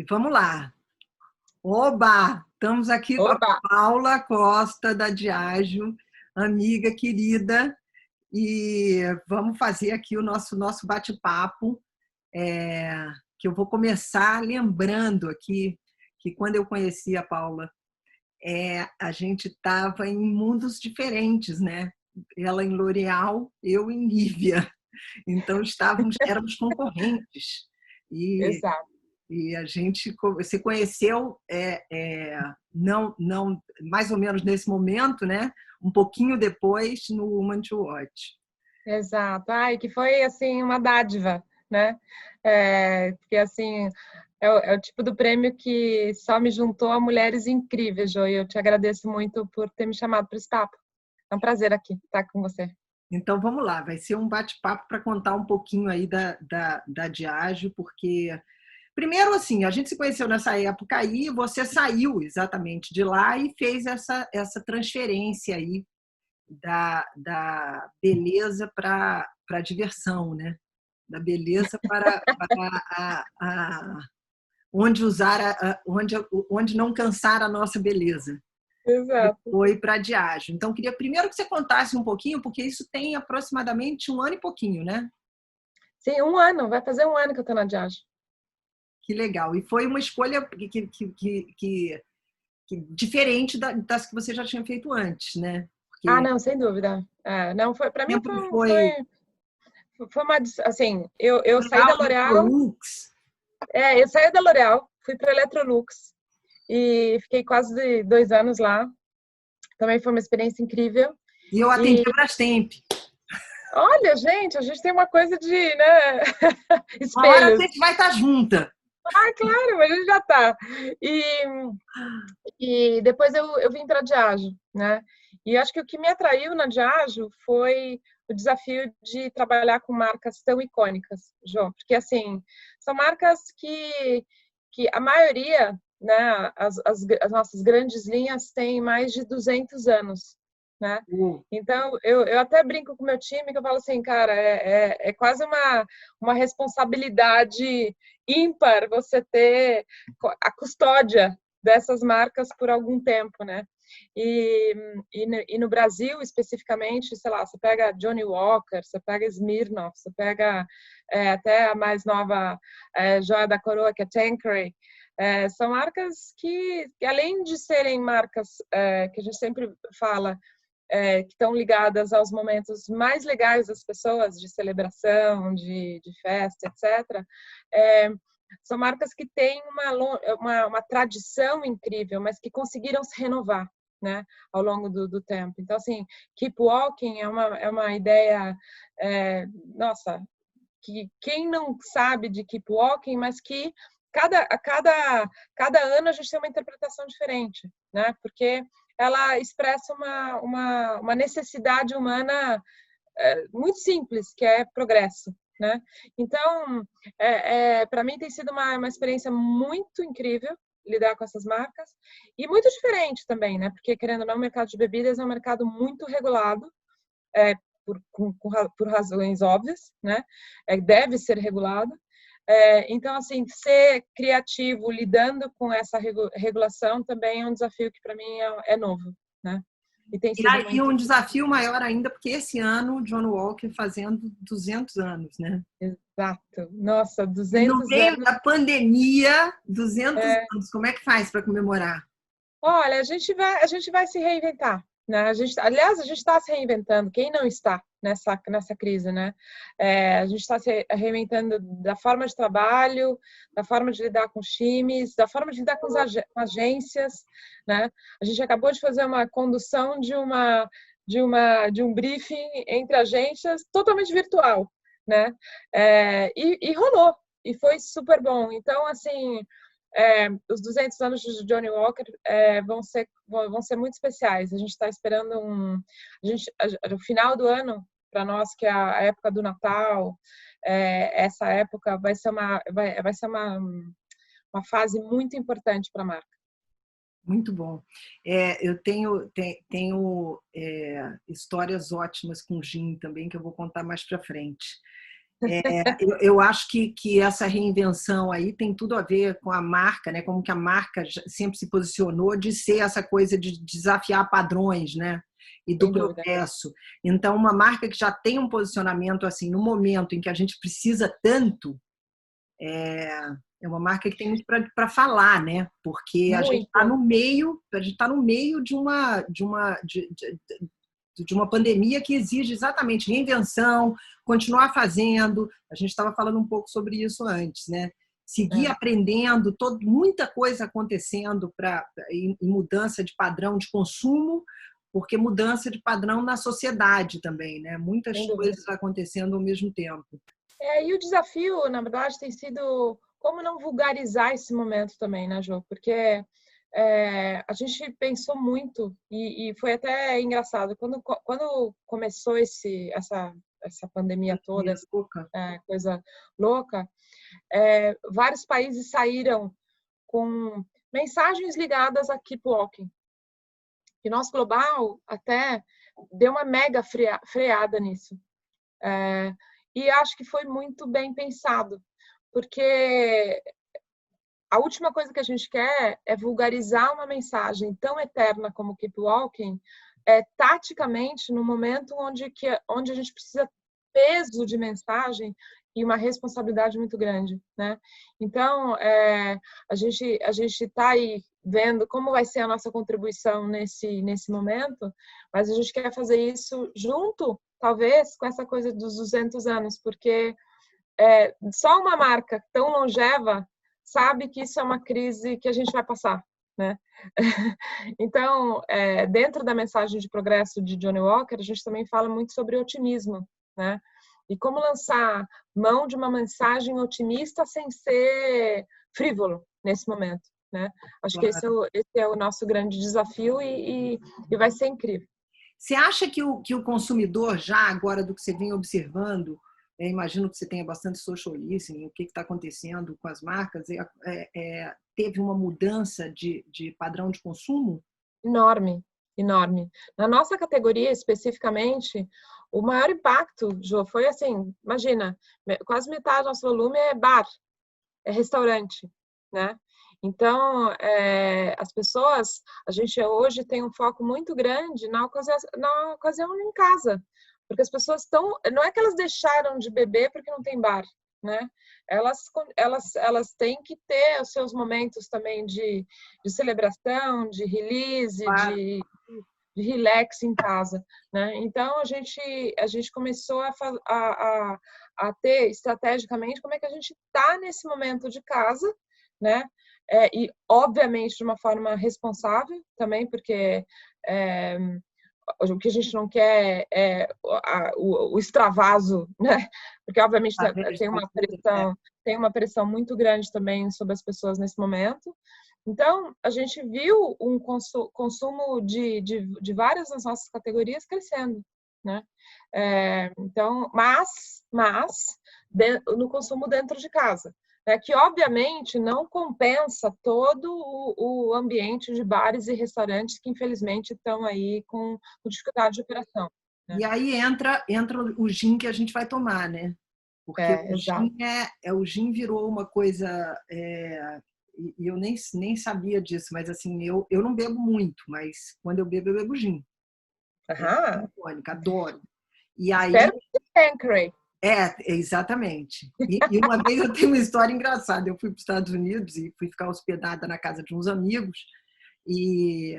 Vamos lá. Oba! Estamos aqui com a Opa! Paula Costa, da Diageo, amiga querida, e vamos fazer aqui o nosso bate-papo, que eu vou começar lembrando aqui que quando eu conheci a Paula, a gente estava em mundos diferentes, né? Ela em L'Oréal, eu em Nivea. Então éramos concorrentes. E Exato. E a gente se conheceu não mais ou menos nesse momento, né? Um pouquinho depois no Woman to Watch. Exato. Ai, que foi, assim, uma dádiva, né? Porque, assim, é o tipo do prêmio que só me juntou a mulheres incríveis, Jo, e eu te agradeço muito por ter me chamado para esse papo. É um prazer aqui estar com você. Então vamos lá, vai ser um bate-papo para contar um pouquinho aí da Diageo, porque primeiro assim, a gente se conheceu nessa época aí, você saiu exatamente de lá e fez essa transferência aí da beleza para a diversão, né? Da beleza para onde usar onde não cansar a nossa beleza. E Exato. foi para a Diageo. Então, queria primeiro que você contasse um pouquinho, porque isso tem aproximadamente um ano e pouquinho, né? Sim, um ano. Vai fazer um ano que eu estou na Diageo. Que legal. E foi uma escolha que diferente das que você já tinha feito antes, né? Ah, Porque não, sem dúvida. Não, foi, para mim sempre foi foi uma, assim, eu saí da L'Oréal, Electrolux. eu saí da L'Oréal, fui para Electrolux e fiquei quase 2 anos lá. Também foi uma experiência incrível. E eu atendi E a Brastemp. olha, gente, a gente tem uma coisa de, né, Uma hora a espelhos. gente vai estar junta. Ah, claro, a gente já tá. E, e depois eu vim para a Diageo, né? E acho que o que me atraiu na Diageo foi o desafio de trabalhar com marcas tão icônicas, João, porque assim, são marcas que a maioria, né, as nossas grandes linhas têm mais de 200 anos, né? Então, eu até brinco com o meu time que eu falo assim, cara, é quase uma responsabilidade ímpar você ter a custódia dessas marcas por algum tempo, né? E no Brasil, especificamente, sei lá, você pega Johnny Walker, você pega Smirnoff, você pega até a mais nova joia da coroa, que é Tanqueray, são marcas que, além de serem marcas que a gente sempre fala, que estão ligadas aos momentos mais legais das pessoas, de celebração, de festa, etc., são marcas que têm uma tradição incrível, mas que conseguiram se renovar, né, ao longo do tempo. Então, assim, Keep Walking é uma ideia, nossa, que quem não sabe de Keep Walking, mas que cada ano a gente tem uma interpretação diferente, né, porque ela expressa uma necessidade humana muito simples, que é progresso, né? Então, para mim tem sido uma experiência muito incrível lidar com essas marcas e muito diferente também, né? Porque, querendo ou não, o mercado de bebidas é um mercado muito regulado, é, por razões óbvias, né? Deve ser regulado. Então, assim, ser criativo lidando com essa regulação também é um desafio que para mim é novo, né? E tem E sido aí muito. um desafio maior ainda, porque esse ano o John Walker fazendo 200 anos, né? Exato. Nossa, E no 200 meio anos. da pandemia, 200 É, anos, como é que faz para comemorar? olha, a gente vai se reinventar, né? Aliás, a gente está se reinventando. Quem não está nessa crise, né? A gente está se reinventando da forma de trabalho, da forma de lidar com os times, da forma de lidar com com agências, né? A gente acabou de fazer uma condução de um briefing entre agências totalmente virtual, né? E rolou. E foi super bom. Então, assim, os 200 anos de Johnny Walker vão ser muito especiais. A gente está esperando o final do ano, para nós, que é a época do Natal, essa época vai ser uma fase muito importante para a marca. Muito bom. Eu tenho histórias ótimas com gin também, que eu vou contar mais para frente. Eu acho que essa reinvenção aí tem tudo a ver com a marca, né? Como que a marca sempre se posicionou de ser essa coisa de desafiar padrões, né? E do Sem dúvida. progresso. Então, uma marca que já tem um posicionamento assim, no momento em que a gente precisa tanto, é uma marca que tem muito para falar, né? Porque a gente está Muito. no meio, de uma pandemia que exige exatamente reinvenção, continuar fazendo. A gente estava falando um pouco sobre isso antes, né? Seguir É, aprendendo, muita coisa acontecendo em mudança de padrão de consumo, porque mudança de padrão na sociedade também, né? Muitas sem dúvida. coisas acontecendo ao mesmo tempo. E o desafio, na verdade, tem sido como não vulgarizar esse momento também, né, Jô? Porque a gente pensou muito e foi até engraçado. Quando começou essa pandemia toda, essa coisa louca, vários países saíram com mensagens ligadas a Keep Walking. E nosso global até deu uma mega freada nisso. E acho que foi muito bem pensado, porque a última coisa que a gente quer é vulgarizar uma mensagem tão eterna como Keep Walking, taticamente, no momento onde a gente precisa peso de mensagem e uma responsabilidade muito grande, né? Então, a gente está aí vendo como vai ser a nossa contribuição nesse momento, mas a gente quer fazer isso junto, talvez, com essa coisa dos 200 anos, porque só uma marca tão longeva sabe que isso é uma crise que a gente vai passar, né? Então, dentro da mensagem de progresso de Johnnie Walker, a gente também fala muito sobre otimismo, né? E como lançar mão de uma mensagem otimista sem ser frívolo nesse momento, né? Acho que esse é o nosso grande desafio e vai ser incrível. Você acha que o consumidor, já agora do que você vem observando, imagino que você tenha bastante social listening, o que está acontecendo com as marcas, teve uma mudança de padrão de consumo? Enorme, enorme. Na nossa categoria, especificamente, o maior impacto, Jô, foi assim, imagina, quase metade do nosso volume é bar, é restaurante, né? Então, as pessoas, a gente hoje tem um foco muito grande na ocasião em casa, porque as pessoas não é que elas deixaram de beber porque não tem bar, né? Elas têm que ter os seus momentos também de celebração, de release, Claro. de relax em casa, né? Então, a gente começou a ter estrategicamente como é que a gente está nesse momento de casa, né? E, obviamente, de uma forma responsável também, porque o que a gente não quer é o extravaso, né? Porque, obviamente, tem uma pressão muito grande também sobre as pessoas nesse momento. Então, a gente viu um consumo de várias das nossas categorias crescendo, né? Então, mas no consumo dentro de casa, né? Que obviamente não compensa todo o ambiente de bares e restaurantes que infelizmente estão aí com dificuldade de operação, né? E aí entra o gin que a gente vai tomar, né? Porque Exato. o gin virou uma coisa, e eu nem sabia disso, mas assim, eu não bebo muito, mas quando eu bebo gin. Aham. Mônica, adoro. E aí, Espero que você Tanqueray. exatamente. E uma vez eu tenho uma história engraçada. Eu fui para os Estados Unidos e fui ficar hospedada na casa de uns amigos, e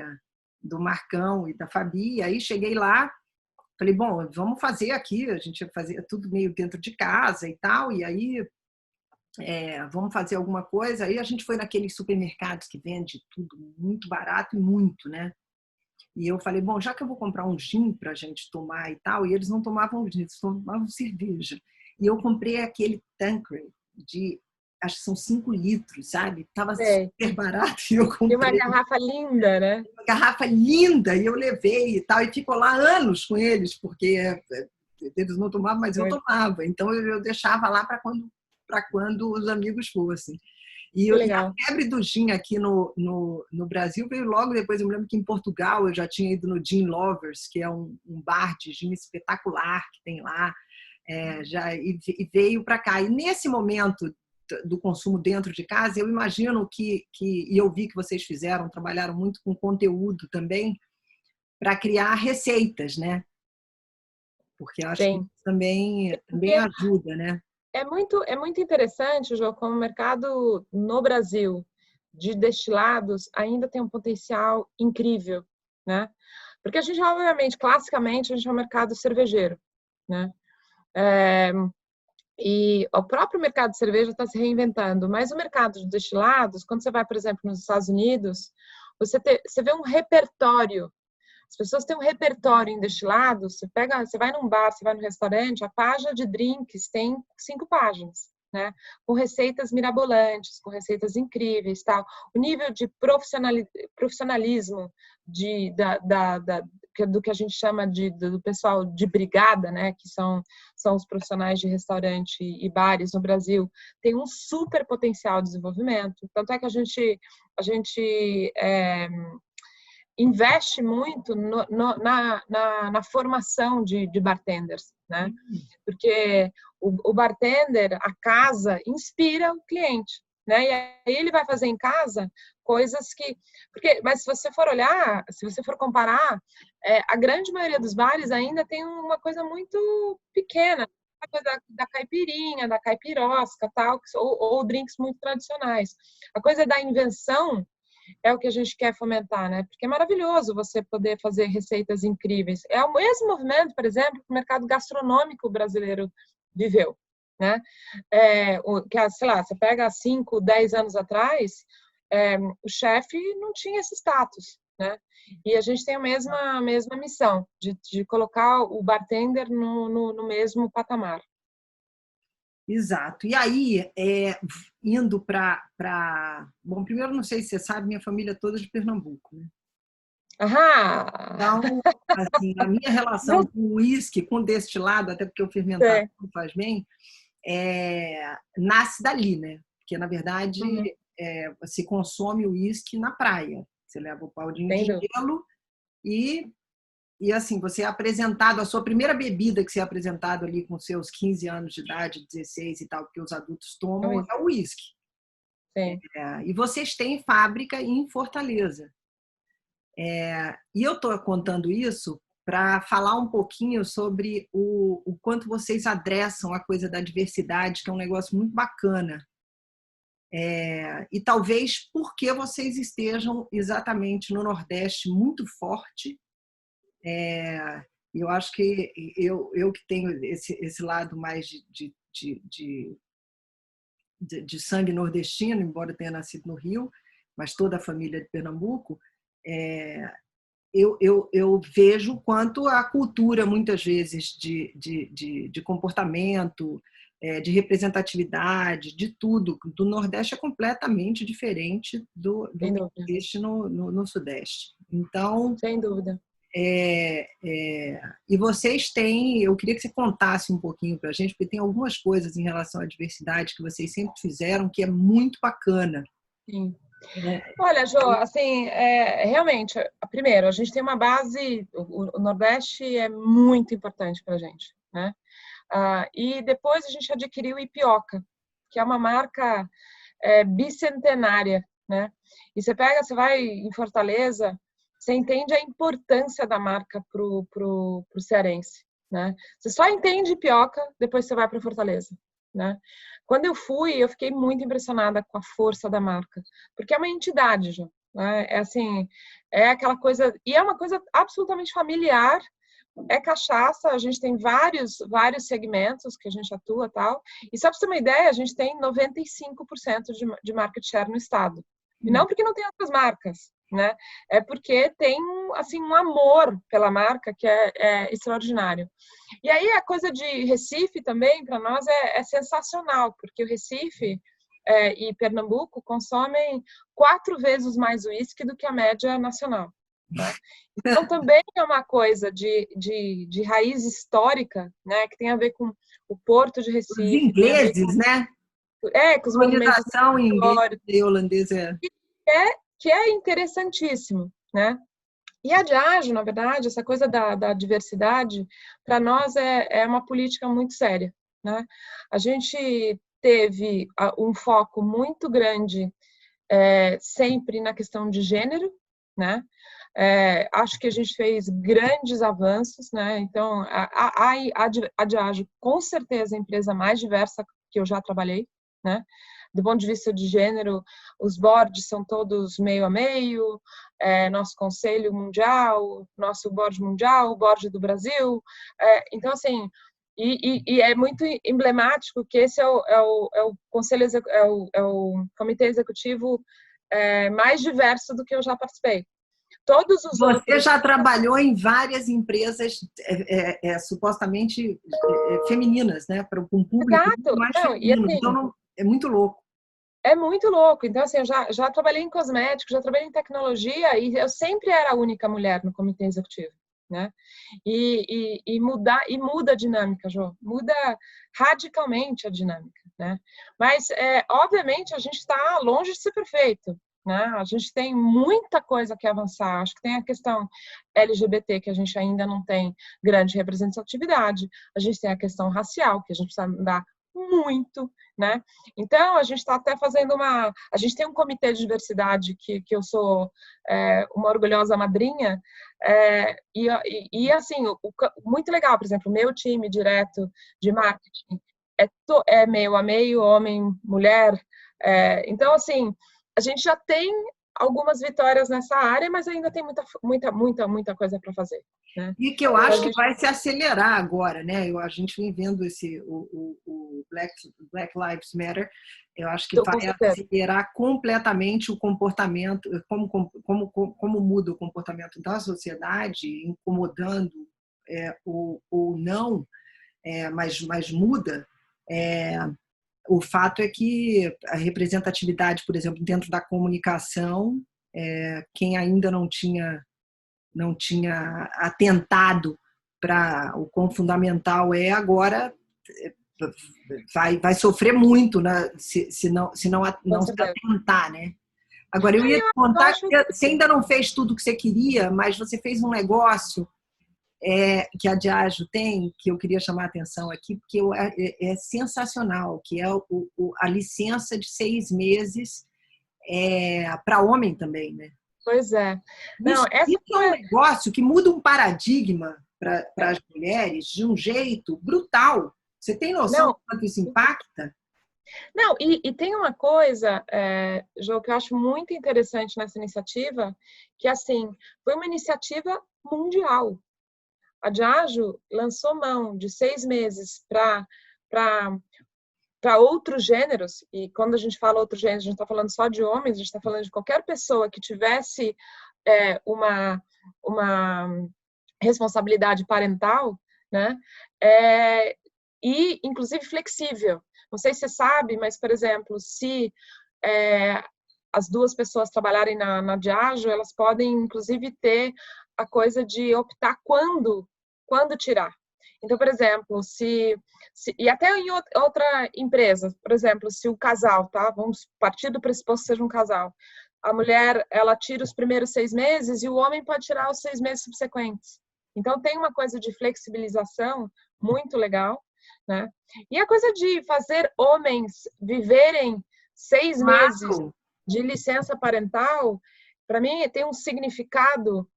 do Marcão e da Fabi. E aí cheguei lá, falei, bom, vamos fazer aqui, a gente ia fazer tudo meio dentro de casa e tal, e aí vamos fazer alguma coisa. Aí a gente foi naqueles supermercados que vende tudo muito barato e muito, né? E eu falei, bom, já que eu vou comprar um gin para a gente tomar e tal, e eles não tomavam gin, eles tomavam cerveja. E eu comprei aquele Tanqueray acho que são 5 litros, sabe? Tava super barato e eu Tem uma comprei. garrafa linda, né? Uma garrafa linda e eu levei e tal, e ficou lá anos com eles, porque eles não tomavam, mas eu tomava. Então eu deixava lá para quando os amigos fossem. E a febre do gin aqui no Brasil veio logo depois. Eu me lembro que em Portugal eu já tinha ido no Gin Lovers, que é um bar de gin espetacular que tem lá. e veio para cá. E nesse momento do consumo dentro de casa, eu imagino e eu vi que vocês trabalharam muito com conteúdo também, para criar receitas, né? Porque eu acho que Sim. isso também ajuda, né? É muito interessante, João, como o mercado no Brasil de destilados ainda tem um potencial incrível, né? Porque a gente, obviamente, classicamente, a gente é um mercado cervejeiro, né? E o próprio mercado de cerveja está se reinventando, mas o mercado de destilados, quando você vai, por exemplo, nos Estados Unidos, você vê um repertório. As pessoas têm um repertório em destilados. Você vai num bar, você vai no restaurante, a página de drinks tem 5 páginas, né? Com receitas mirabolantes, com receitas incríveis, tal. O nível de profissionalismo do que a gente chama do pessoal de brigada, né? Que são os profissionais de restaurante e bares no Brasil, tem um super potencial de desenvolvimento. Tanto é que a gente investe muito na formação de bartenders, né? Porque o bartender, a casa, inspira o cliente, né? E aí ele vai fazer em casa coisas mas se você for olhar, se você for comparar, a grande maioria dos bares ainda tem uma coisa muito pequena, a coisa da caipirinha, da caipirosca, tal, ou drinks muito tradicionais. A coisa da invenção é o que a gente quer fomentar, né? Porque é maravilhoso você poder fazer receitas incríveis. É o mesmo movimento, por exemplo, que o mercado gastronômico brasileiro viveu, né? Sei lá, você pega 5, 10 anos atrás, o chefe não tinha esse status, né? E a gente tem a mesma missão de colocar o bartender no mesmo patamar. Exato. E aí, indo para... Bom, primeiro, não sei se você sabe, minha família é toda de Pernambuco, né? Aham! Então, assim, a minha relação com o uísque, com destilado, até porque o fermentado não faz bem, nasce dali, né? Porque, na verdade, se consome o uísque na praia. Você leva o baldinho de gelo e assim, você é apresentado, a sua primeira bebida que você é apresentado ali com seus 15 anos de idade, 16 e tal, porque os adultos tomam, é o uísque. E vocês têm fábrica em Fortaleza. E eu estou contando isso para falar um pouquinho sobre o quanto vocês adressam a coisa da diversidade, que é um negócio muito bacana. E talvez porque vocês estejam exatamente no Nordeste muito forte. Eu acho que eu que tenho esse lado mais de sangue nordestino, embora tenha nascido no Rio, mas toda a família é de Pernambuco, eu vejo quanto a cultura, muitas vezes, de comportamento, de representatividade, de tudo, do Nordeste é completamente diferente do que existe no Sudeste. Então, sem dúvida. E vocês têm, eu queria que você contasse um pouquinho para a gente, porque tem algumas coisas em relação à diversidade que vocês sempre fizeram que é muito bacana. Sim. Olha, Jo, assim, realmente, primeiro, a gente tem uma base, o Nordeste é muito importante para a gente, né? E depois a gente adquiriu o Ipioca, que é uma marca bicentenária, né? E você vai em Fortaleza, você entende a importância da marca pro cearense, né? Você só entende Ipioca depois você vai para Fortaleza, né? Quando eu fui, eu fiquei muito impressionada com a força da marca, porque é uma entidade, já, né? Assim, é aquela coisa, e é uma coisa absolutamente familiar. É cachaça, a gente tem vários segmentos que a gente atua, tal. E só para você ter uma ideia, a gente tem 95% de market share no estado. E não porque não tem outras marcas, né? É porque tem assim um amor pela marca que é extraordinário. E aí a coisa de Recife também para nós é sensacional, porque o Recife e Pernambuco consomem 4 vezes mais uísque do que a média nacional. Né? Então também é uma coisa de raiz histórica, né? Que tem a ver com o Porto de Recife. Os ingleses, né? Com os movimentos inglesa e holandesa. Que é interessantíssimo, né? E a Diageo, na verdade, essa coisa da diversidade, para nós é uma política muito séria, né? A gente teve um foco muito grande sempre na questão de gênero, né? Acho que a gente fez grandes avanços, né? Então, a Diageo, com certeza, é a empresa mais diversa que eu já trabalhei, né? Do ponto de vista de gênero, os boards são todos meio a meio, nosso conselho mundial, nosso board mundial, o board do Brasil. Então, assim, e é muito emblemático que esse é o conselho, é o comitê executivo mais diverso do que eu já participei. Todos os Você outros... já trabalhou em várias empresas supostamente femininas, né? Para um público muito Exato. mais Não, e feminino. assim, Então, é muito louco. é muito louco. Então, assim, eu já trabalhei em cosméticos, já trabalhei em tecnologia e eu sempre era a única mulher no comitê executivo, né? E muda a dinâmica, Jô. Muda radicalmente a dinâmica, né? Mas, obviamente, a gente está longe de ser perfeito, né? A gente tem muita coisa que avançar. Acho que tem a questão LGBT, que a gente ainda não tem grande representatividade. A gente tem a questão racial, que a gente precisa mudar muito, né? Então, a gente está até fazendo a gente tem um comitê de diversidade que eu sou uma orgulhosa madrinha, assim, muito legal, por exemplo, o meu time direto de marketing é meio a meio, homem, mulher. Então, assim, a gente já tem algumas vitórias nessa área, mas ainda tem muita coisa para fazer, né? E que eu Então, acho que vai se acelerar agora, né? A gente vem vendo o Black Lives Matter. Eu acho que vai acelerar completamente o comportamento, como muda o comportamento da sociedade, incomodando ou não, mas muda. O fato é que a representatividade, por exemplo, dentro da comunicação, quem ainda não tinha atentado para o quão fundamental agora vai sofrer muito, né? se não se atentar, né? Agora, eu ia te contar que você ainda não fez tudo o que você queria, mas você fez um negócio que a Diageo tem, que eu queria chamar a atenção aqui, porque é sensacional, que é a licença de 6 meses para homem também, né? Pois é. Não, Isso é um negócio que muda um paradigma para as mulheres de um jeito brutal. Você tem noção de quanto isso impacta? Não, e tem uma coisa, Jô, que eu acho muito interessante nessa iniciativa, que assim, foi uma iniciativa mundial. A Diageo lançou mão de 6 meses para outros gêneros, e quando a gente fala outros gêneros, a gente está falando só de homens, a gente está falando de qualquer pessoa que tivesse uma responsabilidade parental, né? E, inclusive, flexível. Não sei se você sabe, mas, por exemplo, se as duas pessoas trabalharem na Diageo, elas podem, inclusive, ter a coisa de optar quando tirar. Então, por exemplo, e até em outra empresa, por exemplo, se o casal, tá? Vamos partir do pressuposto que seja um casal. A mulher, ela tira os primeiros 6 meses e o homem pode tirar os 6 meses subsequentes. Então, tem uma coisa de flexibilização muito legal, né? E a coisa de fazer homens viverem 6 meses de licença parental, para mim, tem um significado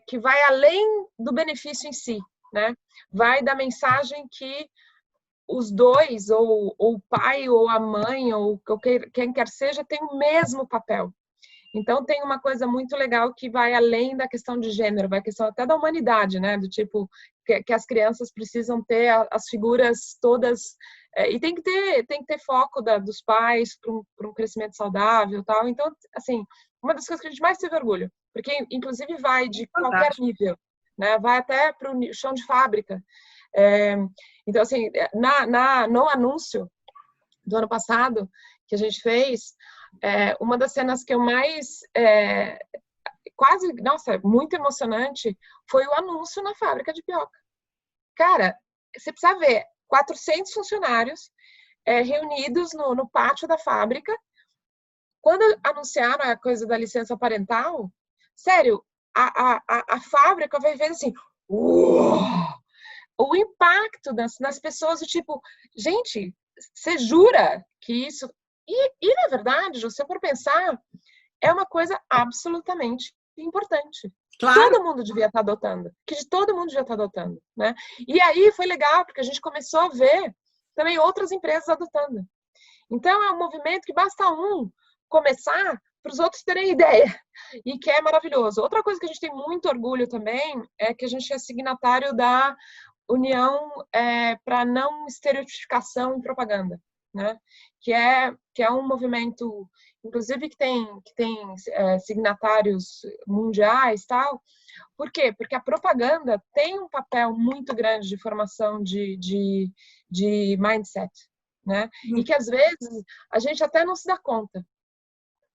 que vai além do benefício em si, né? Vai da mensagem que os dois, ou o pai, ou a mãe, ou quem quer seja, tem o mesmo papel. Então, tem uma coisa muito legal que vai além da questão de gênero, vai a questão até da humanidade, né? Do tipo, que as crianças precisam ter as figuras todas, e tem que ter foco dos pais para um crescimento saudável, tal. Então, assim, uma das coisas que a gente mais teve orgulho, porque, inclusive, vai de qualquer nível, né? Vai até para o chão de fábrica. Então, assim, no anúncio do ano passado que a gente fez, uma das cenas que eu mais muito emocionante foi o anúncio na fábrica de Pioca. Cara, você precisa ver 400 funcionários reunidos no pátio da fábrica. Quando anunciaram a coisa da licença parental, sério, a fábrica vai ver assim, o impacto nas pessoas, do tipo, gente, você jura que isso... E na verdade, se você for pensar, é uma coisa absolutamente importante. Claro. Todo mundo devia estar adotando. Que todo mundo devia estar adotando, né? E aí foi legal, porque a gente começou a ver também outras empresas adotando. Então, é um movimento que basta um começar para os outros terem ideia. E que é maravilhoso. Outra coisa que a gente tem muito orgulho também é que a gente é signatário da União para Não Estereotipificação em Propaganda, né? Que é um movimento, inclusive, que tem signatários mundiais, tal. Por quê? Porque a propaganda tem um papel muito grande de formação de mindset, né? E que, às vezes, a gente até não se dá conta,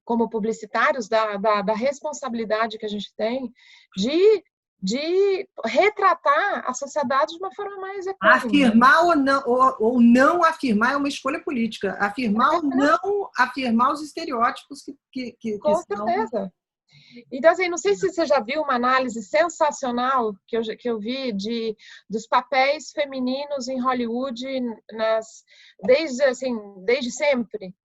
como publicitários, da responsabilidade que a gente tem de retratar a sociedade de uma forma mais equânime. Afirmar ou não afirmar é uma escolha política. Afirmar ou não afirmar os estereótipos que Com são... certeza. Então, assim, não sei se você já viu uma análise sensacional que eu vi dos papéis femininos em Hollywood desde sempre,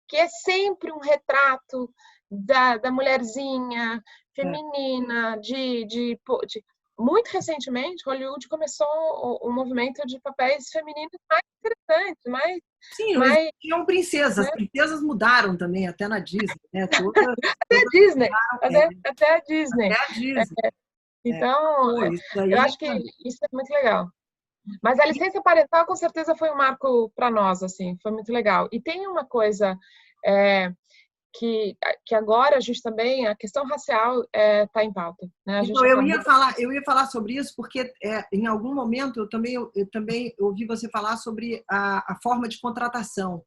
que é sempre um retrato da mulherzinha feminina, muito recentemente, Hollywood começou um movimento de papéis femininos mais interessantes, Sim, não existiam princesas. As princesas mudaram também, até na Disney, né? Até a Disney. Até a Disney. Até a Disney. Então, eu acho que isso é muito legal. Mas a licença parental, com certeza, foi um marco para nós, assim, foi muito legal. E tem uma coisa que agora a gente também, a questão racial está em pauta, né? Então, eu ia falar sobre isso, porque em algum momento eu também ouvi você falar sobre a forma de contratação.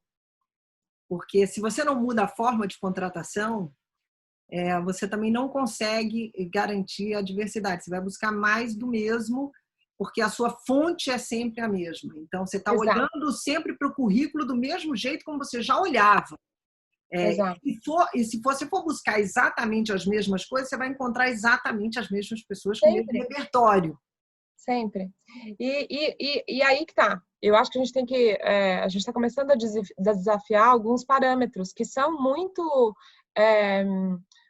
Porque se você não muda a forma de contratação, você também não consegue garantir a diversidade. Você vai buscar mais do mesmo, porque a sua fonte é sempre a mesma. Então, você está olhando sempre para o currículo do mesmo jeito como você já olhava. E se você for buscar exatamente as mesmas coisas, você vai encontrar exatamente as mesmas pessoas com o mesmo repertório. Sempre. E aí que tá. Eu acho que a gente tem que... a gente está começando a desafiar alguns parâmetros que são muito...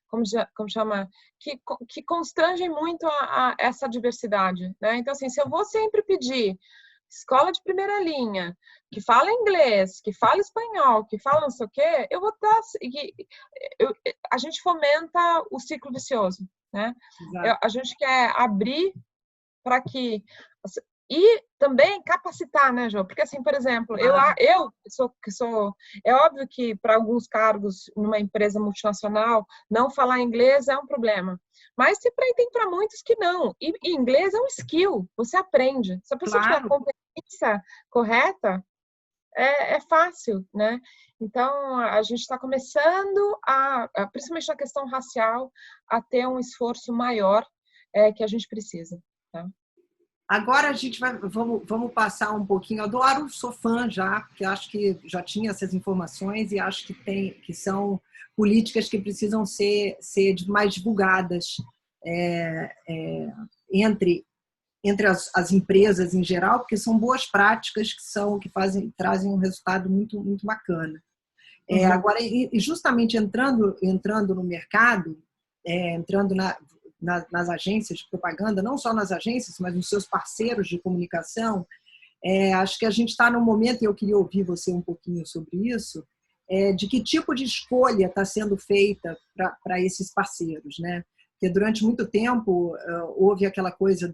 como chama? Que constrangem muito a essa diversidade, né? Então, assim, se eu vou sempre pedir escola de primeira linha, que fala inglês, que fala espanhol, que fala não sei o quê, eu vou estar... a gente fomenta o ciclo vicioso, né? A gente quer abrir para que... E também capacitar, né, Jô? Porque, assim, por exemplo, eu sou... É óbvio que, para alguns cargos numa empresa multinacional, não falar inglês é um problema. Mas tem para muitos que não. E inglês é um skill, você aprende. Se a pessoa tiver a competência correta, é fácil, né? Então, a gente está começando principalmente na questão racial, a ter um esforço maior que a gente precisa, tá? Agora vamos passar um pouquinho. Adoro, sou fã já, porque acho que já tinha essas informações e acho que são políticas que precisam ser mais divulgadas entre as empresas em geral, porque são boas práticas que trazem um resultado muito, muito bacana. Agora, justamente entrando no mercado, entrando nas agências de propaganda, não só nas agências, mas nos seus parceiros de comunicação, acho que a gente está num momento, e eu queria ouvir você um pouquinho sobre isso, de que tipo de escolha está sendo feita para esses parceiros, né? Porque durante muito tempo houve aquela coisa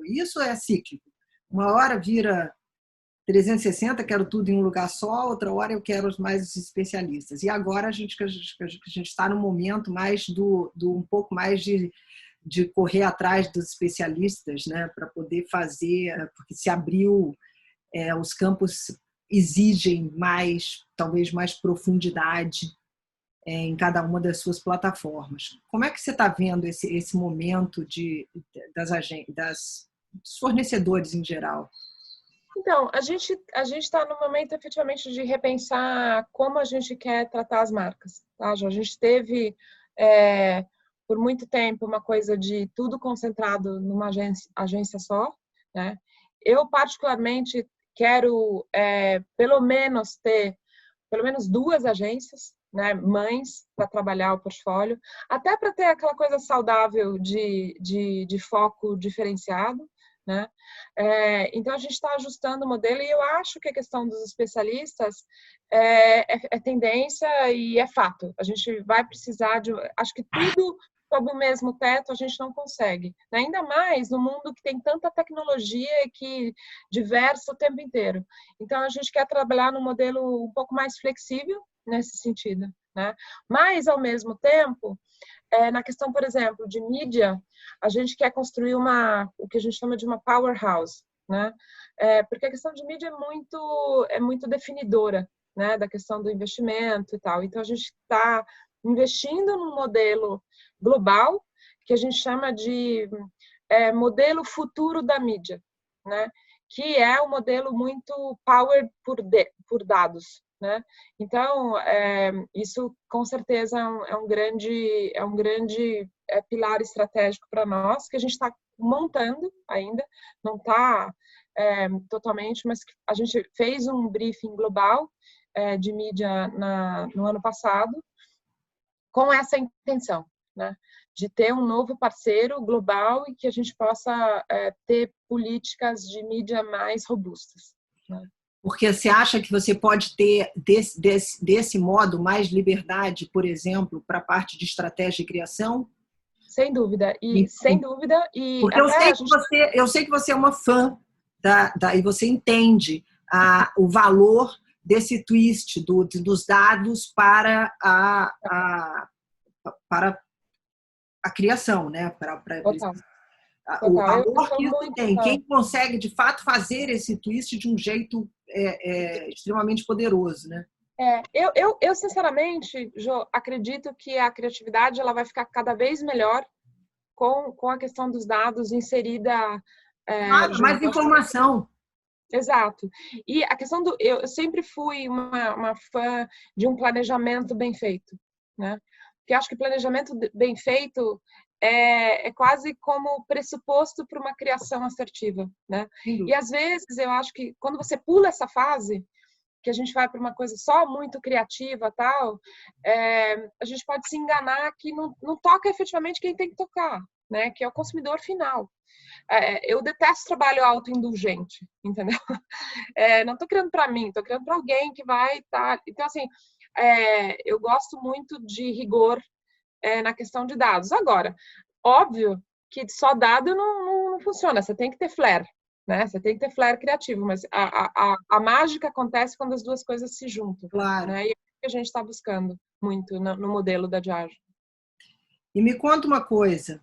isso é cíclico. Uma hora vira 360, quero tudo em um lugar só, outra hora eu quero mais especialistas. E agora a gente está no momento mais um pouco mais de correr atrás dos especialistas, né, para poder fazer, porque se abriu, os campos exigem talvez mais profundidade em cada uma das suas plataformas. Como é que você está vendo esse momento dos fornecedores em geral? Então, a gente está no momento, efetivamente, de repensar como a gente quer tratar as marcas. Tá? A gente teve por muito tempo uma coisa de tudo concentrado numa agência só, né? Eu particularmente quero pelo menos ter pelo menos 2 agências, né, mães para trabalhar o portfólio, até para ter aquela coisa saudável de foco diferenciado, né? Então a gente está ajustando o modelo e eu acho que a questão dos especialistas é tendência e é fato. A gente vai precisar de, acho que tudo sob o mesmo teto a gente não consegue, né? Ainda mais no mundo que tem tanta tecnologia e que diversa o tempo inteiro. Então a gente quer trabalhar num modelo um pouco mais flexível nesse sentido, né? Mas ao mesmo tempo, na questão, por exemplo, de mídia, a gente quer construir o que a gente chama de uma powerhouse, né? Porque a questão de mídia é muito definidora, né? Da questão do investimento e tal. Então a gente está investindo num modelo global que a gente chama de modelo futuro da mídia, né? Que é um modelo muito powered por dados, né? Então, isso com certeza é um grande pilar estratégico para nós, que a gente está montando ainda, não está totalmente, mas a gente fez um briefing global de mídia no ano passado, com essa intenção, né? De ter um novo parceiro global e que a gente possa ter políticas de mídia mais robustas, né? Porque você acha que você pode ter, desse modo, mais liberdade, por exemplo, para a parte de estratégia e criação? Sem dúvida. E sem dúvida. E porque até eu sei que você é uma fã e você entende o valor desse twist dos dados para para a criação, né? Total. O Total. valor que isso tem. Quem consegue, de fato, fazer esse twist de um jeito extremamente poderoso, né? Eu sinceramente, Jo, acredito que a criatividade ela vai ficar cada vez melhor com a questão dos dados inserida Claro, mais informação. Exato. E a questão eu sempre fui uma fã de um planejamento bem feito, né? Porque acho que planejamento bem feito é quase como pressuposto para uma criação assertiva, né? E às vezes eu acho que quando você pula essa fase, que a gente vai para uma coisa só muito criativa, tal, a gente pode se enganar que não toca efetivamente quem tem que tocar, né? Que é o consumidor final. Eu detesto trabalho autoindulgente, entendeu? Não estou criando para mim, estou criando para alguém que vai estar. Então, assim, eu gosto muito de rigor na questão de dados. Agora, óbvio que só dado não funciona, você tem que ter flair, né? Você tem que ter flair criativo, mas a mágica acontece quando as duas coisas se juntam. Claro. Né? E é o que a gente está buscando muito no modelo da Diageo. E me conta uma coisa.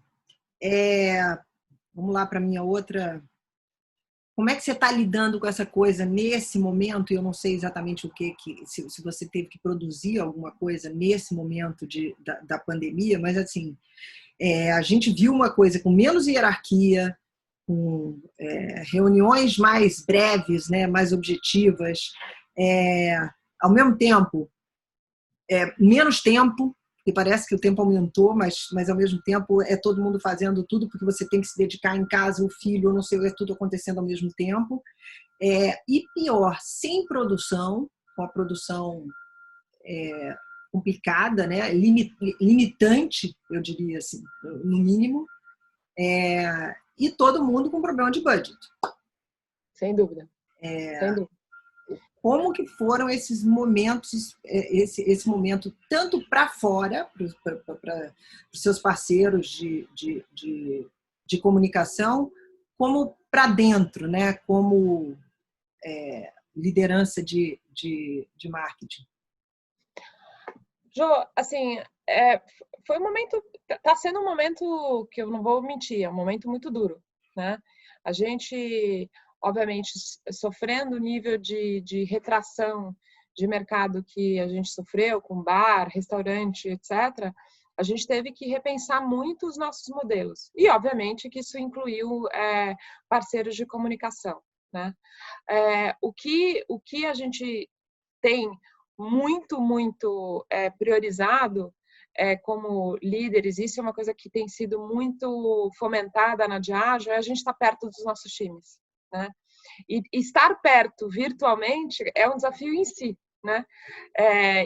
Vamos lá para a minha outra. Como é que você está lidando com essa coisa nesse momento? Eu não sei exatamente se você teve que produzir alguma coisa nesse momento da pandemia, mas assim, a gente viu uma coisa com menos hierarquia, com reuniões mais breves, né, mais objetivas, ao mesmo tempo, menos tempo, porque parece que o tempo aumentou, mas ao mesmo tempo é todo mundo fazendo tudo porque você tem que se dedicar em casa, o filho, não sei, é tudo acontecendo ao mesmo tempo. E pior, sem produção, com a produção complicada, né? Limitante, eu diria assim, no mínimo, e todo mundo com problema de budget. Sem dúvida. Sem dúvida. Como que foram esses momentos, esse momento tanto para fora, para os seus parceiros de comunicação, como para dentro, né? Como liderança de marketing? Jo, assim, foi um momento, está sendo um momento que eu não vou mentir, é um momento muito duro, né? A gente, obviamente, sofrendo o nível de retração de mercado que a gente sofreu com bar, restaurante, etc., a gente teve que repensar muito os nossos modelos. E, obviamente, que isso incluiu parceiros de comunicação, né? O que a gente tem muito priorizado como líderes, isso é uma coisa que tem sido muito fomentada na Diageo, é a gente estar perto dos nossos times, né? E estar perto virtualmente é um desafio em si, né?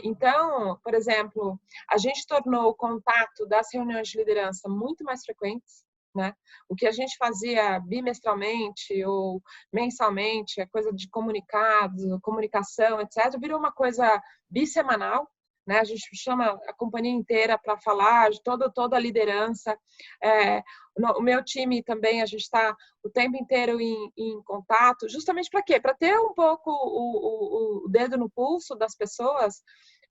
Então, por exemplo, a gente tornou o contato das reuniões de liderança muito mais frequentes, né? O que a gente fazia bimestralmente ou mensalmente, a coisa de comunicados, comunicação, etc., virou uma coisa bissemanal, né? A gente chama a companhia inteira para falar de toda a liderança. O meu time também, a gente está o tempo inteiro em contato, justamente para quê? Para ter um pouco o dedo no pulso das pessoas,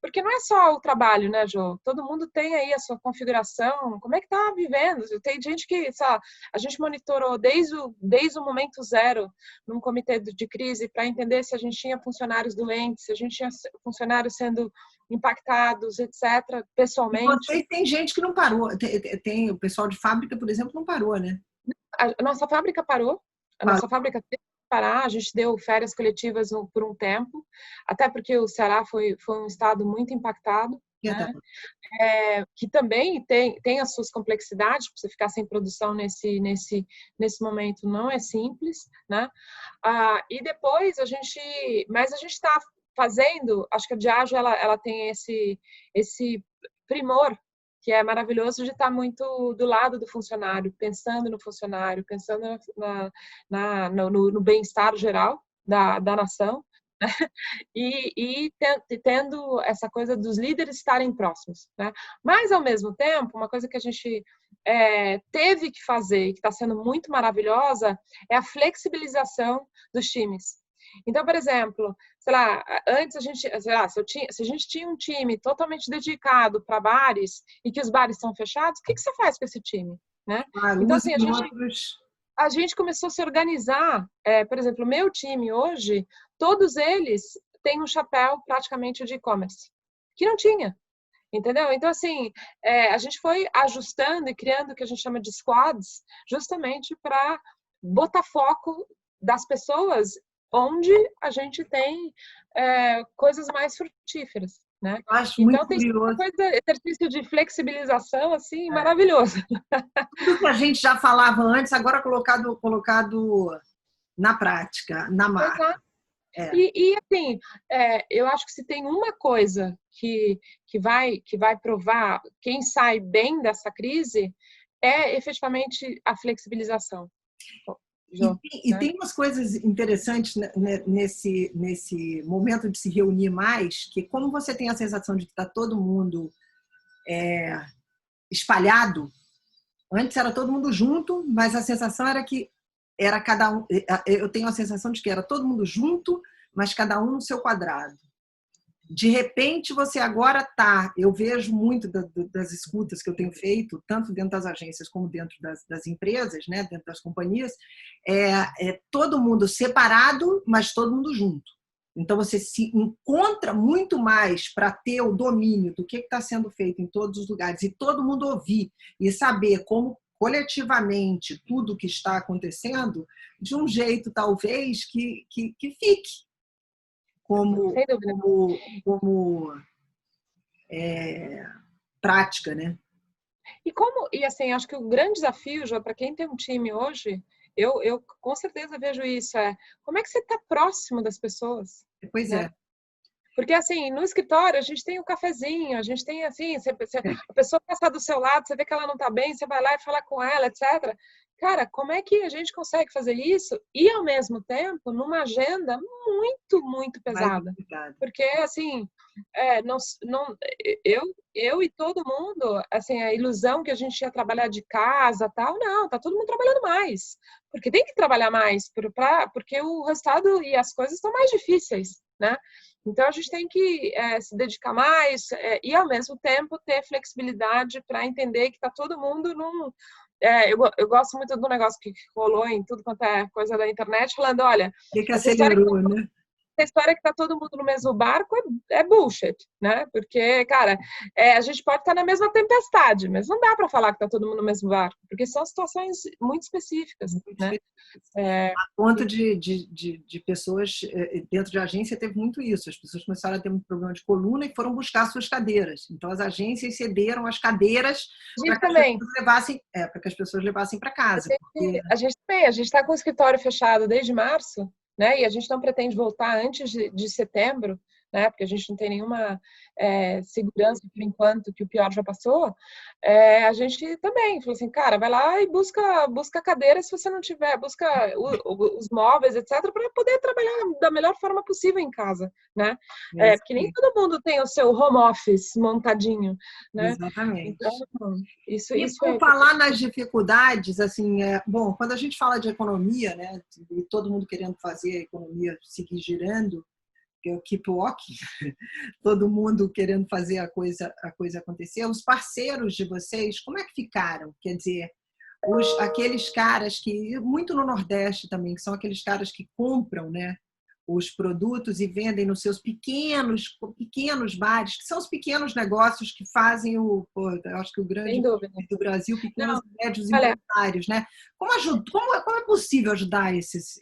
porque não é só o trabalho, né, Jô? Todo mundo tem aí a sua configuração, como é que tá vivendo? Tem gente que, sabe, a gente monitorou desde o momento zero num comitê de crise para entender se a gente tinha funcionários doentes, se a gente tinha funcionários sendo impactados, etc., pessoalmente. E vocês tem gente que não parou. Tem o pessoal de fábrica, por exemplo, não parou, né? A nossa fábrica parou. A nossa fábrica teve que parar. A gente deu férias coletivas por um tempo, até porque o Ceará foi um estado muito impactado, né? Que também tem as suas complexidades. Você ficar sem produção nesse momento não é simples, né? E depois mas a gente está fazendo, acho que a Diageo ela tem esse primor que é maravilhoso de estar muito do lado do funcionário, pensando no funcionário, pensando no bem-estar geral da nação, né? E tendo essa coisa dos líderes estarem próximos, né? Mas, ao mesmo tempo, uma coisa que a gente teve que fazer e que está sendo muito maravilhosa é a flexibilização dos times. Então, por exemplo, sei lá, antes a gente, sei lá, se a gente tinha um time totalmente dedicado para bares e que os bares são fechados, o que você faz com esse time, né? Então, assim, a gente começou a se organizar. Por exemplo, o meu time hoje, todos eles têm um chapéu praticamente de e-commerce, que não tinha. Entendeu? Então, assim, a gente foi ajustando e criando o que a gente chama de squads, justamente para botar foco das pessoas onde a gente tem coisas mais frutíferas, né? Acho então, muito tem curioso. exercício de flexibilização, assim, maravilhoso. Tudo que a gente já falava antes, agora colocado na prática, na marca. E assim, eu acho que se tem uma coisa que vai provar quem sai bem dessa crise é efetivamente a flexibilização. E tem umas coisas interessantes nesse momento de se reunir mais, que como você tem a sensação de que está todo mundo espalhado, antes era todo mundo junto, mas a sensação era que era cada um. Eu tenho a sensação de que era todo mundo junto, mas cada um no seu quadrado. De repente, você agora está... Eu vejo muito das escutas que eu tenho feito, tanto dentro das agências como dentro das empresas, né, dentro das companhias, todo mundo separado, mas todo mundo junto. Então, você se encontra muito mais para ter o domínio do que está sendo feito em todos os lugares e todo mundo ouvir e saber como coletivamente tudo que está acontecendo de um jeito, talvez, que fique como prática, né? E assim, acho que o grande desafio, João, para quem tem um time hoje, eu com certeza vejo isso, como é que você está próximo das pessoas? Pois né? Porque, assim, no escritório, a gente tem um cafezinho, a gente tem, assim, a pessoa passar do seu lado, você vê que ela não está bem, você vai lá e fala com ela, etc. Cara, como é que a gente consegue fazer isso e, ao mesmo tempo, numa agenda muito, muito pesada? Porque, assim, eu e todo mundo, assim, a ilusão que a gente ia trabalhar de casa, tal, não, tá todo mundo trabalhando mais. Porque tem que trabalhar mais, porque o resultado e as coisas estão mais difíceis, né? Então, a gente tem que se dedicar mais e, ao mesmo tempo, ter flexibilidade para entender que está todo mundo num... eu gosto muito do negócio que rolou em tudo quanto é coisa da internet, falando, olha... O que acelerou, né? essa história que tá todo mundo no mesmo barco é bullshit, né? Porque, cara, a gente pode estar na mesma tempestade, mas não dá para falar que tá todo mundo no mesmo barco, porque são situações muito específicas, né? A ponto de pessoas dentro de agência teve muito isso. As pessoas começaram a ter muito problema de coluna e foram buscar suas cadeiras. Então as agências cederam as cadeiras para que as pessoas levassem, para que as pessoas levassem para casa. A gente está com o escritório fechado desde março, né? E a gente não pretende voltar antes de setembro, né? Porque a gente não tem nenhuma segurança por enquanto que o pior já passou. A gente também falou assim, cara, vai lá e busca cadeira se você não tiver, busca os móveis, etc, para poder trabalhar da melhor forma possível em casa, né? Porque nem todo mundo tem o seu home office montadinho, né? Exatamente. Então, isso por falar nas dificuldades, assim, bom, quando a gente fala de economia, né, e todo mundo querendo fazer a economia seguir girando, que é o keep walking, todo mundo querendo fazer a coisa acontecer, os parceiros de vocês, como é que ficaram? Quer dizer, aqueles caras que, muito no Nordeste também, que são aqueles caras que compram, né, os produtos e vendem nos seus pequenos bares, que são os pequenos negócios que fazem eu acho que o grande do Brasil, pequenos e médios empresários, né? Como é possível ajudar esses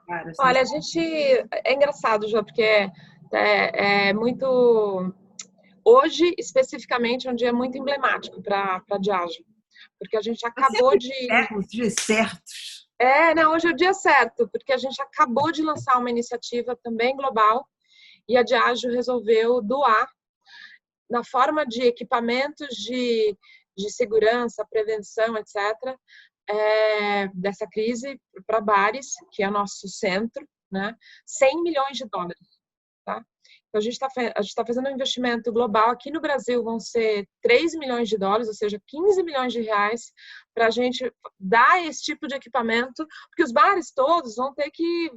caras? Olha, a gente é engraçado, João, porque é muito hoje especificamente é um dia muito emblemático para Diageo, porque a gente acabou de os dias certos. Não, hoje é o dia certo, porque a gente acabou de lançar uma iniciativa também global e a Diageo resolveu doar na forma de equipamentos de segurança, prevenção, etc., dessa crise para bares, que é nosso centro, né? 100 milhões de dólares. Tá? Então, a gente está fazendo um investimento global. Aqui no Brasil vão ser 3 milhões de dólares, ou seja, 15 milhões de reais, para a gente dar esse tipo de equipamento, porque os bares todos vão ter que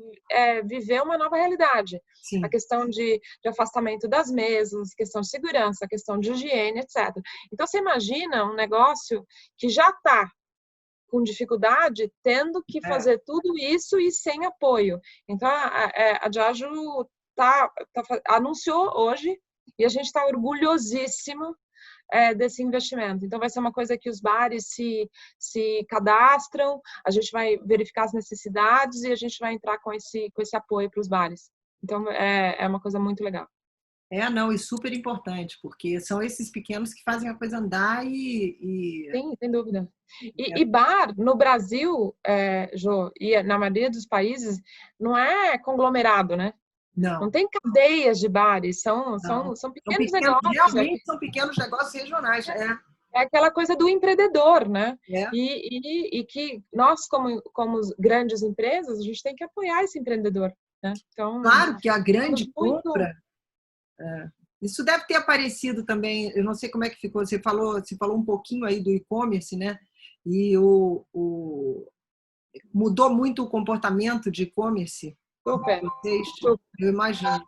viver uma nova realidade. Sim. A questão de afastamento das mesas, questão de segurança, questão de higiene, etc. Então, você imagina um negócio que já está com dificuldade, tendo que fazer tudo isso e sem apoio. Então, a Diageo anunciou hoje e a gente está orgulhosíssimo desse investimento. Então, vai ser uma coisa que os bares se cadastram, a gente vai verificar as necessidades e a gente vai entrar com esse apoio para os bares. Então, é uma coisa muito legal. Não, e super importante, porque são esses pequenos que fazem a coisa andar e... Sim, sem dúvida. E bar, no Brasil, Jô, e na maioria dos países, não é conglomerado, né? Não tem cadeias de bares, são pequenos negócios. Realmente são pequenos negócios regionais. É aquela coisa do empreendedor, né? E que nós, como grandes empresas, a gente tem que apoiar esse empreendedor. Né? Então, claro que a grande compra... Isso deve ter aparecido também, eu não sei como é que ficou, você falou um pouquinho aí do e-commerce, né? E mudou muito o comportamento de e-commerce? Super. Eu imagino.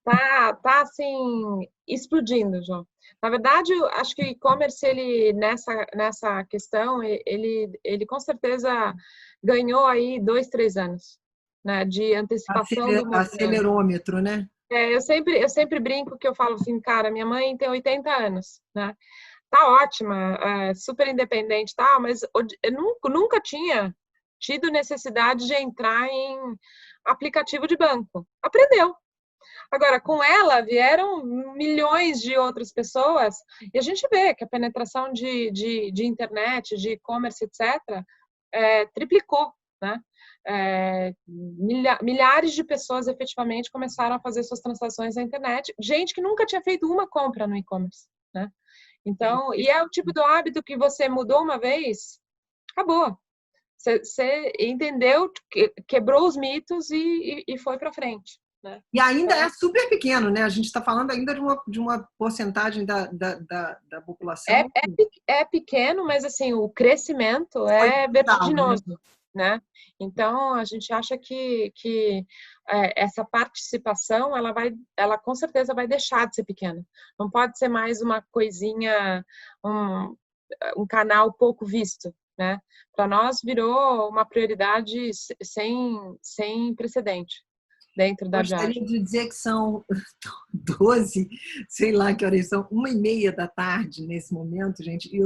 Tá assim, explodindo, João. Na verdade, eu acho que o e-commerce, ele, nessa questão, ele com certeza ganhou aí 2, 3 anos, né, de antecipação do movimento. Acelerômetro, né? Eu sempre brinco que eu falo assim, cara, minha mãe tem 80 anos, né? Tá ótima, super independente, tá? Mas eu nunca tinha tido necessidade de entrar em aplicativo de banco. Aprendeu. Agora, com ela vieram milhões de outras pessoas e a gente vê que a penetração de internet, de e-commerce, etc., triplicou, né? Milhares de pessoas efetivamente começaram a fazer suas transações na internet. Gente que nunca tinha feito uma compra no e-commerce, né? Então, e é o tipo do hábito que você mudou uma vez, acabou. Você entendeu, quebrou os mitos e foi para frente. Né? E ainda é super pequeno, né? A gente está falando ainda de uma porcentagem da população. É pequeno, mas assim, o crescimento é vertiginoso. Né? Então, a gente acha que essa participação, ela com certeza vai deixar de ser pequena. Não pode ser mais uma coisinha, um canal pouco visto. né? Para nós virou uma prioridade sem precedente dentro da Gostaria Diageo. de dizer que são 12, sei lá que horas são, 1h30 da tarde nesse momento, gente. E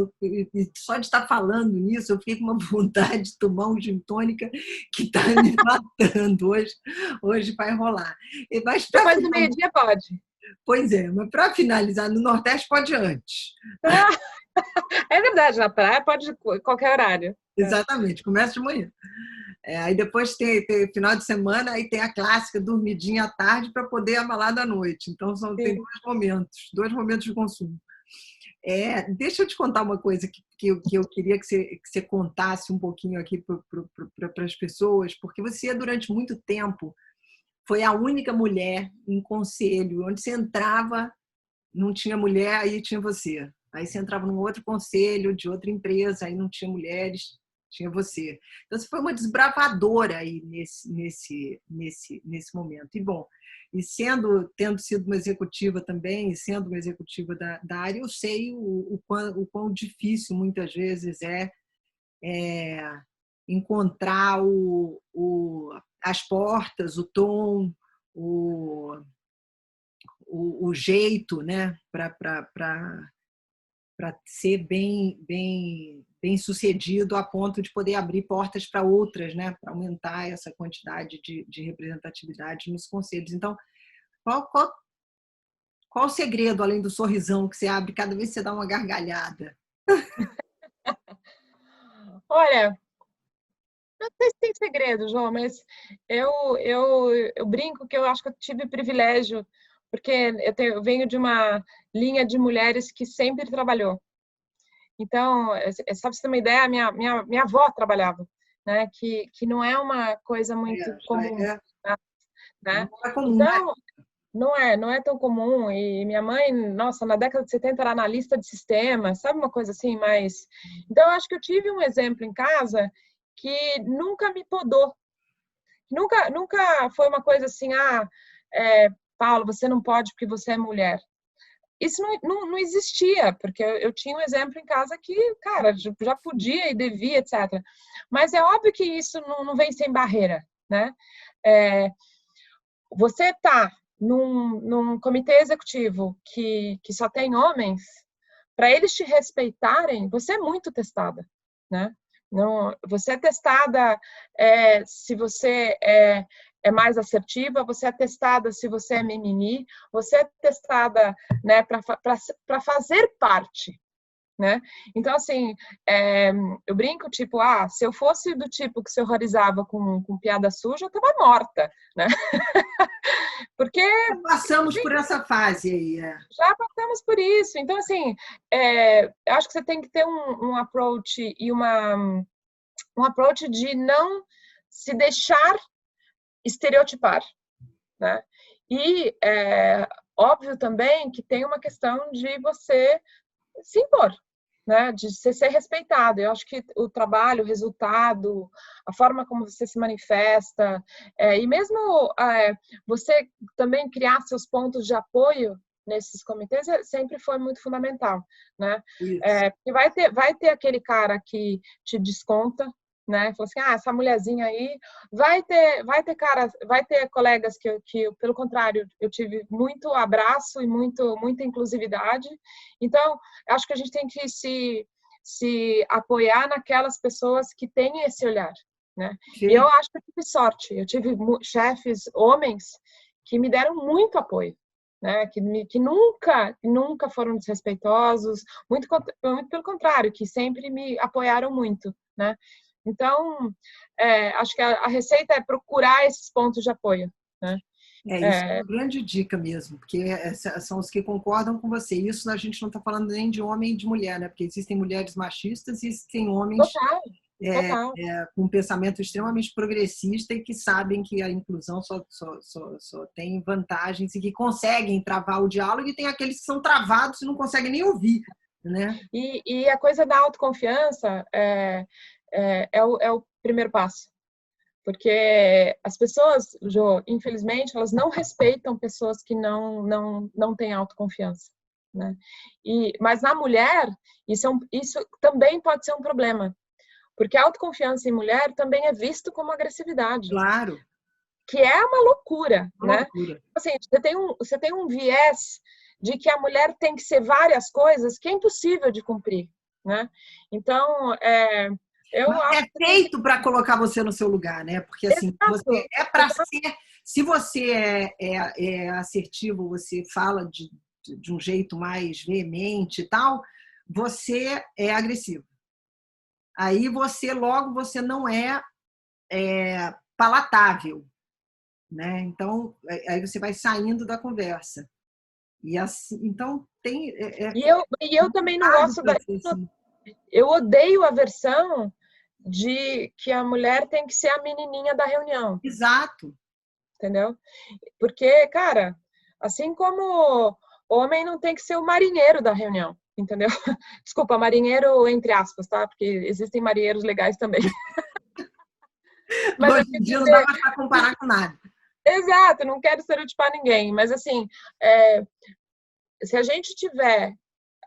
só de estar falando nisso, eu fiquei com uma vontade de tomar um gin tônica que está me matando. Hoje vai rolar. Mas Depois do meio-dia pode. pois é, mas para finalizar, no Nordeste pode antes. É verdade, na praia pode qualquer horário. Exatamente, começa de manhã. Aí depois tem final de semana, aí tem a clássica dormidinha à tarde para poder amalar da noite. Então tem dois momentos de consumo. Deixa eu te contar uma coisa que eu queria que você contasse um pouquinho aqui para as pessoas, porque você, durante muito tempo, foi a única mulher em conselho. Onde você entrava, não tinha mulher, aí tinha você. Aí você entrava num outro conselho de outra empresa, aí não tinha mulheres, tinha você. Então você foi uma desbravadora aí nesse momento. E bom, tendo sido uma executiva também, e sendo uma executiva da área, eu sei o quão difícil muitas vezes é encontrar as portas, o tom, o jeito, né, para ser bem sucedido a ponto de poder abrir portas para outras, né, para aumentar essa quantidade de representatividade nos conselhos. Então, qual o segredo, além do sorrisão que você abre cada vez que você dá uma gargalhada? Olha, não sei se tem segredo, João, mas eu brinco que eu acho que eu tive privilégio, porque eu venho de uma linha de mulheres que sempre trabalhou. Então, só para você ter uma ideia, minha avó trabalhava, né? Que não é uma coisa muito comum, né? Não é comum, né? Então, não é tão comum. E minha mãe, nossa, na década de 70 era analista de sistemas, sabe, uma coisa assim, mas... Então, eu acho que eu tive um exemplo em casa que nunca me podou. Nunca foi uma coisa assim, Paulo, você não pode porque você é mulher. Isso não existia, porque eu tinha um exemplo em casa que, cara, já podia e devia, etc. Mas é óbvio que isso não vem sem barreira, né? Você tá num comitê executivo que só tem homens, para eles te respeitarem, você é muito testada, né? Não, você é testada se você é mais assertiva, você é testada se você é mimimi, você é testada, né, para fazer parte, né? Então, assim, eu brinco, tipo, se eu fosse do tipo que se horrorizava com piada suja, eu tava morta, né? Porque Passamos por essa fase aí. já passamos por isso. Então, assim, eu acho que você tem que ter um approach e um approach de não se deixar estereotipar, né? E óbvio também que tem uma questão de você se impor, né? De você ser respeitado. Eu acho que o trabalho, o resultado, a forma como você se manifesta, e mesmo você também criar seus pontos de apoio nesses comitês sempre foi muito fundamental, né? Porque vai ter aquele cara que te desconta, né? Fala assim, essa mulherzinha aí vai ter colegas que pelo contrário, eu tive muito abraço e muita inclusividade. Então, acho que a gente tem que se apoiar naquelas pessoas que têm esse olhar, né? E eu acho que eu tive sorte. Eu tive chefes homens que me deram muito apoio, né? Que nunca foram desrespeitosos, muito pelo contrário, que sempre me apoiaram muito, né? Então, acho que a receita é procurar esses pontos de apoio, né? Isso é uma grande dica mesmo, porque são os que concordam com você. Isso a gente não está falando nem de homem e de mulher, né? Porque existem mulheres machistas e existem homens Total. com um pensamento extremamente progressista e que sabem que a inclusão só tem vantagens e que conseguem travar o diálogo, e tem aqueles que são travados e não conseguem nem ouvir, né? E a coisa da autoconfiança é o primeiro passo. Porque as pessoas, Jo, infelizmente, elas não respeitam pessoas que não têm autoconfiança, né? Mas na mulher, isso também pode ser um problema. Porque a autoconfiança em mulher também é visto como agressividade. Claro. Que é uma loucura, Uma né? loucura. Assim, você tem um viés de que a mulher tem que ser várias coisas que é impossível de cumprir, né? Então, eu Mas é acho que... feito para colocar você no seu lugar, né? Porque assim, você Exato, é para ser. Se você é assertivo, você fala de um jeito mais veemente e tal, você é agressivo. Aí logo você não é palatável, né? Então aí você vai saindo da conversa. E assim, então tem e eu também não complicado gosto para ser assim. eu odeio a versão de que a mulher tem que ser a menininha da reunião, Exato. entendeu? Porque, cara, assim como homem não tem que ser o marinheiro da reunião, entendeu? Desculpa, marinheiro entre aspas, tá? Porque existem marinheiros legais também. Mas eu Hoje em quero dia não dá dizer, mais para comparar com nada. exato, não quero estereotipar ninguém, mas assim, é, se a gente tiver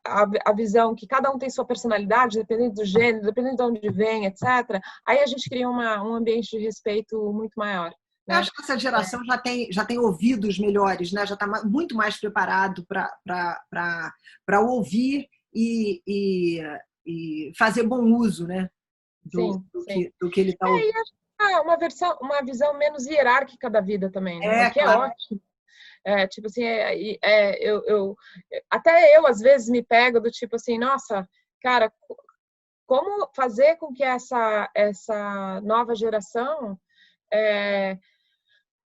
a visão que cada um tem sua personalidade, dependendo do gênero, dependendo de onde vem, etc., aí a gente cria um ambiente de respeito muito maior, Eu né? acho que essa geração já tem ouvidos melhores, né? Já está muito mais preparado para ouvir e fazer bom uso, né? do, Sim, do sim. que, do que ele está E ouvindo. acho que uma visão menos hierárquica da vida também, né? O É, que é claro. ótimo. Tipo assim, até eu às vezes me pego do tipo assim, nossa, cara, como fazer com que essa nova geração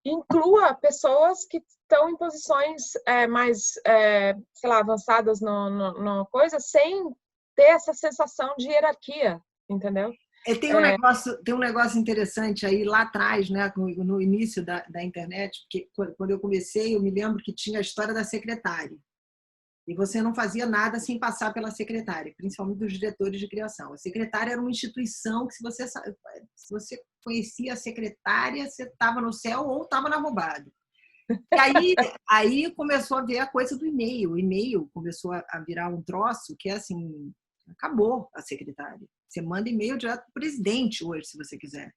inclua pessoas que estão em posições mais, sei lá, avançadas no coisa, sem ter essa sensação de hierarquia, entendeu? Tem um negócio interessante aí lá atrás, né, no início da internet, porque quando eu comecei, eu me lembro que tinha a história da secretária. E você não fazia nada sem passar pela secretária, principalmente dos diretores de criação. A secretária era uma instituição que, se você conhecia a secretária, você estava no céu ou estava na roubada. E aí começou a ver a coisa do e-mail. O e-mail começou a virar um troço que é assim, acabou a secretária. Você manda e-mail direto para o presidente hoje, se você quiser.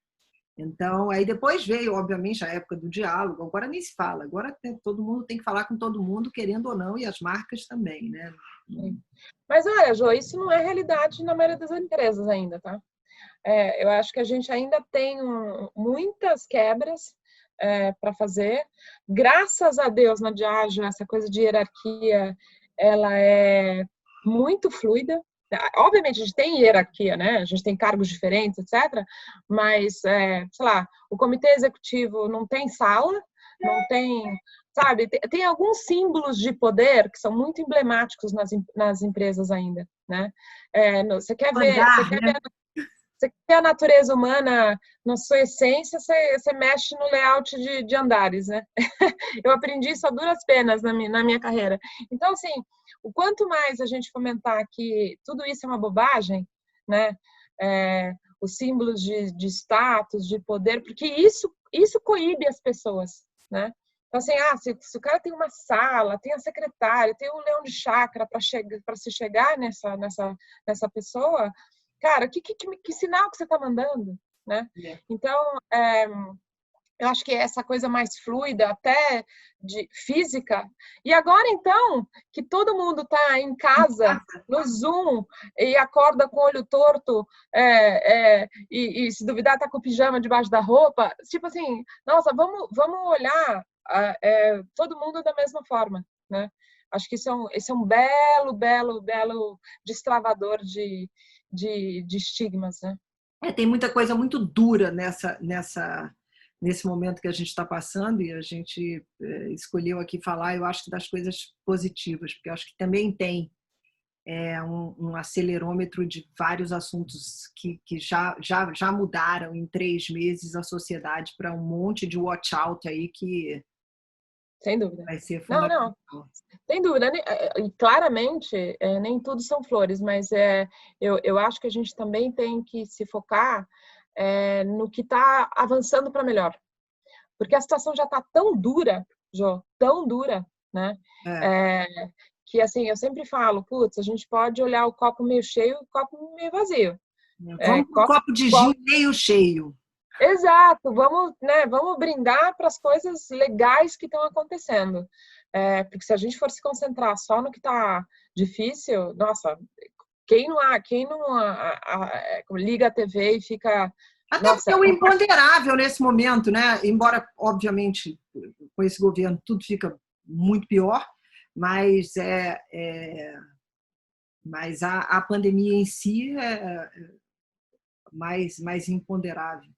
Então, aí depois veio, obviamente, a época do diálogo. Agora nem se fala. Agora todo mundo tem que falar com todo mundo, querendo ou não, e as marcas também, né? Mas olha, Jo, isso não é realidade na maioria das empresas ainda, tá? Eu acho que a gente ainda tem muitas quebras para fazer. Graças a Deus, na Diageo, essa coisa de hierarquia, ela é muito fluida. Obviamente, a gente tem hierarquia, né? A gente tem cargos diferentes, etc. Mas, sei lá, o comitê executivo não tem sala, não tem, sabe? Tem alguns símbolos de poder que são muito emblemáticos nas empresas ainda, né? Você quer ver, Andar, né? você quer a natureza humana na sua essência, você mexe no layout de andares, né? Eu aprendi isso a duras penas na minha carreira. Então, assim, o quanto mais a gente fomentar que tudo isso é uma bobagem, né? Os símbolos de status, de poder, porque isso coíbe as pessoas, né? Então, assim, se o cara tem uma sala, tem a secretária, tem um leão de chácara para se chegar nessa pessoa, cara, que sinal que você está mandando, né? Então, eu acho que essa coisa mais fluida, até de física. E agora, então, que todo mundo está em casa, no Zoom, e acorda com o olho torto, e se duvidar, está com o pijama debaixo da roupa. Tipo assim, nossa, vamos olhar todo mundo da mesma forma, né? Acho que esse é um belo, belo, belo destravador de estigmas, né? Tem muita coisa muito dura nesse momento que a gente está passando e a gente escolheu aqui falar, eu acho que das coisas positivas, porque eu acho que também tem um acelerômetro de vários assuntos que já mudaram em 3 meses a sociedade para um monte de watch out aí que sem dúvida. vai ser Não, fundamental. sem dúvida. E claramente, nem tudo são flores, mas eu acho que a gente também tem que se focar no que está avançando para melhor. Porque a situação já está tão dura, Jô, tão dura, né? Que, assim, eu sempre falo, putz, a gente pode olhar o copo meio cheio e o copo meio vazio. Vamos para o copo de gin meio cheio. Exato, vamos, né, vamos brindar para as coisas legais que estão acontecendo. Porque se a gente for se concentrar só no que está difícil, nossa, quem não liga a TV e fica... Até porque é o imponderável nesse momento, né? Embora, obviamente, com esse governo tudo fica muito pior, mas mas a pandemia em si é mais imponderável.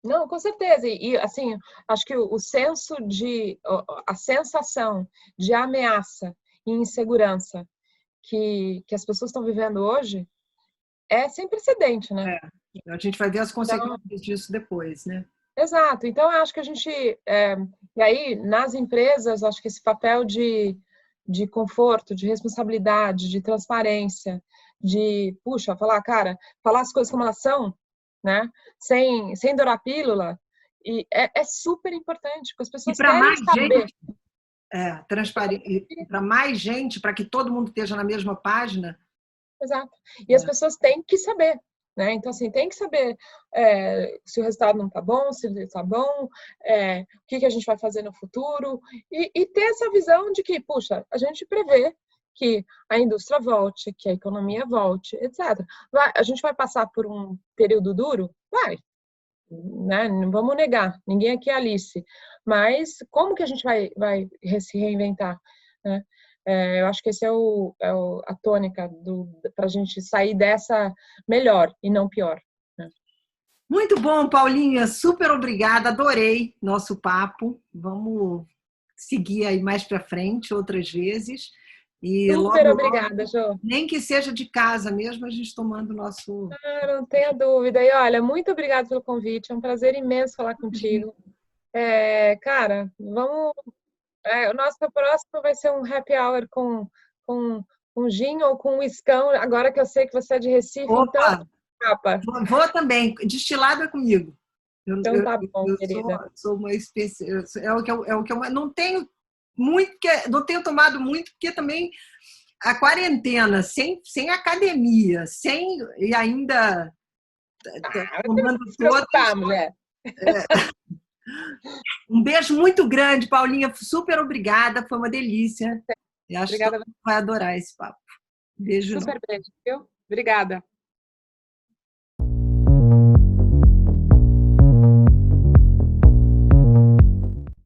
Não, com certeza. E assim, acho que a sensação de ameaça e insegurança que as pessoas estão vivendo hoje é sem precedente, né? A gente vai ver as consequências disso depois, né? Exato. Então, eu acho que a gente... e aí, nas empresas, acho que esse papel de conforto, de responsabilidade, de transparência, puxa, falar as coisas como elas são, né? Sem dourar pílula, e é super importante, porque as pessoas querem saber. Transparente. Para mais gente, para que todo mundo esteja na mesma página. Exato. E as pessoas têm que saber, né? Então, assim, tem que saber se o resultado não está bom, se está bom, o que a gente vai fazer no futuro, e ter essa visão de que, puxa, a gente prevê que a indústria volte, que a economia volte, etc. A gente vai passar por um período duro? Vai, né? Não vamos negar, ninguém aqui é Alice. Mas como que a gente vai se reinventar, né? Eu acho que esse é a tônica para a gente sair dessa melhor e não pior. Né? Muito bom, Paulinha. Super obrigada. Adorei nosso papo. Vamos seguir aí mais para frente outras vezes. E super logo, obrigada, Jo. Nem que seja de casa mesmo, a gente tomando o nosso... Não tenha dúvida. E olha, muito obrigada pelo convite. É um prazer imenso falar contigo. Cara, vamos... o nosso próximo vai ser um happy hour com gin ou com whiskão, agora que eu sei que você é de Recife. Opa, então... Vou também. Destilado é comigo. Então tá bom, querida. Sou uma espécie... É o que eu não tenho muito, não tenho tomado muito, porque também a quarentena, sem academia, e ainda tomando todas... mulher. Um beijo muito grande, Paulinha. Super obrigada. Foi uma delícia. Eu acho que todo mundo vai adorar esse papo. Beijo. Super beijo, viu? Obrigada.